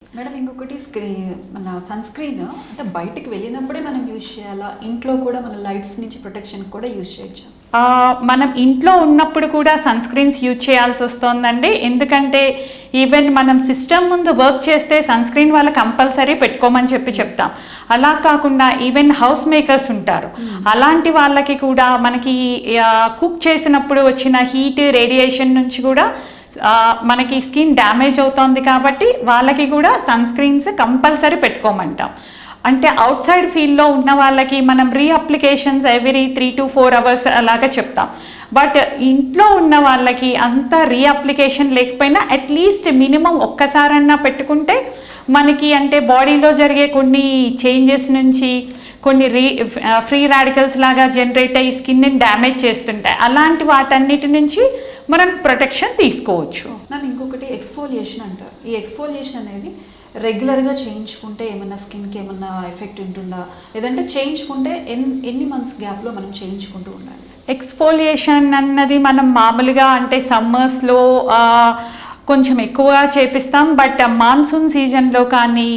Madam ఇంకొకటి మన sun screen అంటే బయటికి వెళ్ళినప్పుడే మనం యూజ్ చేయాలా? ఇంట్లో కూడా మన లైట్స్ నుంచి ప్రొటెక్షన్ కూడా యూజ్ చేయొచ్చా? మనం ఇంట్లో ఉన్నప్పుడు కూడా సన్ స్క్రీన్స్ యూజ్ చేయాల్సి వస్తుందండి. ఎందుకంటే ఈవెన్ మనం సిస్టమ్ ముందు వర్క్ చేస్తే సన్ స్క్రీన్ వాళ్ళ కంపల్సరీ పెట్టుకోమని చెప్తాం. అలా కాకుండా ఈవెన్ హౌస్ మేకర్స్ ఉంటారు, అలాంటి వాళ్ళకి కూడా మనకి కుక్ చేసినప్పుడు వచ్చిన హీట్ రేడియేషన్ నుంచి కూడా మనకి స్కిన్ డ్యామేజ్ అవుతుంది. కాబట్టి వాళ్ళకి కూడా సన్ స్క్రీన్స్ కంపల్సరీ పెట్టుకోమంటాం. అంటే అవుట్ సైడ్ ఫీల్డ్లో ఉన్న వాళ్ళకి మనం రీఅప్లికేషన్స్ ఎవ్రీ 3 to 4 hours అలాగా చెప్తాం. బట్ ఇంట్లో ఉన్న వాళ్ళకి అంత రీఅప్లికేషన్ లేకపోయినా అట్లీస్ట్ మినిమం ఒక్కసారన్నా పెట్టుకుంటే మనకి అంటే బాడీలో జరిగే కొన్ని చేంజెస్ నుంచి కొన్ని ఫ్రీ రాడికల్స్ లాగా జనరేట్ అయ్యి స్కిన్ని డ్యామేజ్ చేస్తుంటాయి. అలాంటి వాటన్నిటి నుంచి మనం ప్రొటెక్షన్ తీసుకోవచ్చు. మ్యామ్ ఇంకొకటి ఎక్స్ఫోలియేషన్ అంటారు. ఈ ఎక్స్ఫోలియేషన్ అనేది రెగ్యులర్గా చేయించుకుంటే ఏమన్నా స్కిన్కి ఏమన్నా ఎఫెక్ట్ ఉంటుందా, లేదంటే చేయించుకుంటే ఎన్ని మంత్స్ గ్యాప్లో మనం చేయించుకుంటూ ఉండాలి? ఎక్స్ఫోలియేషన్ అన్నది మనం మామూలుగా అంటే సమ్మర్స్లో కొంచెం ఎక్కువగా చేపిస్తాం. బట్ మాన్సూన్ సీజన్లో కానీ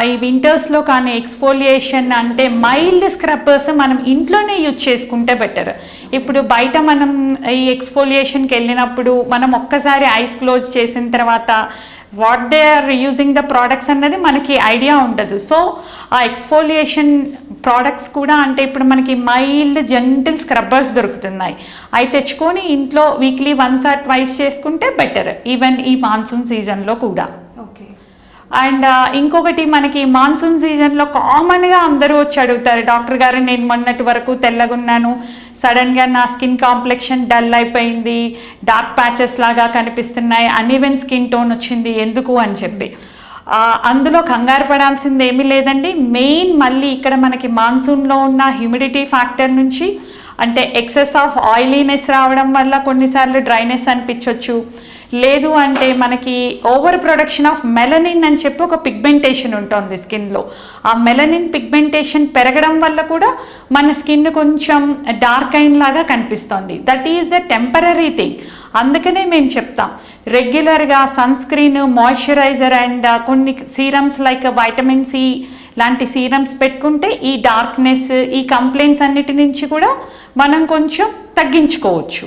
ఈ వింటర్స్లో కానీ ఎక్స్ఫోలియేషన్ అంటే మైల్డ్ స్క్రబ్బర్స్ మనం ఇంట్లోనే యూజ్ చేసుకుంటే బెటర్. ఇప్పుడు బయట మనం ఈ ఎక్స్ఫోలియేషన్కి వెళ్ళినప్పుడు మనం ఒక్కసారి ఐస్ క్లోజ్ చేసిన తర్వాత what they are using the products అన్నది మనకి ఐడియా ఉండదు. సో ఆ ఎక్స్ఫోలియేషన్ ప్రోడక్ట్స్ కూడా అంటే ఇప్పుడు మనకి మైల్డ్ జెంటిల్ స్క్రబ్బర్స్ దొరుకుతున్నాయి, అవి తెచ్చుకొని ఇంట్లో వీక్లీ 1 or 2 చేసుకుంటే బెటర్, ఈవెన్ ఈ మాన్సూన్ సీజన్లో కూడా. ఓకే. అండ్ ఇంకొకటి మనకి మాన్సూన్ సీజన్లో కామన్గా అందరూ వచ్చి అడుగుతారు, డాక్టర్ గారు నేను మొన్నటి వరకు తెల్లగున్నాను, సడన్గా నా స్కిన్ కాంప్లెక్షన్ డల్ అయిపోయింది, డార్క్ ప్యాచెస్ లాగా కనిపిస్తున్నాయి, అన్ఈవెన్ స్కిన్ టోన్ వచ్చింది, ఎందుకు అని చెప్పి. అందులో కంగారు పడాల్సింది ఏమీ లేదండి. మెయిన్ మళ్ళీ ఇక్కడ మనకి మాన్సూన్లో ఉన్న హ్యూమిడిటీ ఫ్యాక్టర్ నుంచి అంటే ఎక్సెస్ ఆఫ్ ఆయిలీనెస్ రావడం వల్ల కొన్నిసార్లు డ్రైనెస్ అనిపించవచ్చు. లేదు అంటే మనకి ఓవర్ ప్రొడక్షన్ ఆఫ్ మెలనిన్ అని చెప్పి ఒక పిగ్మెంటేషన్ ఉంటుంది స్కిన్లో. ఆ మెలనిన్ పిగ్మెంటేషన్ పెరగడం వల్ల కూడా మన స్కిన్ కొంచెం డార్క్ అయిన లాగా కనిపిస్తుంది. That is a temporary thing. అందుకనే మేము చెప్తాం రెగ్యులర్గా సన్ స్క్రీన్, మాయిశ్చరైజర్ అండ్ కొన్ని సీరమ్స్ లైక్ వైటమిన్ సి లాంటి సీరమ్స్ పెట్టుకుంటే ఈ డార్క్నెస్, ఈ కంప్లైంట్స్ అన్నిటి నుంచి కూడా మనం కొంచెం తగ్గించుకోవచ్చు.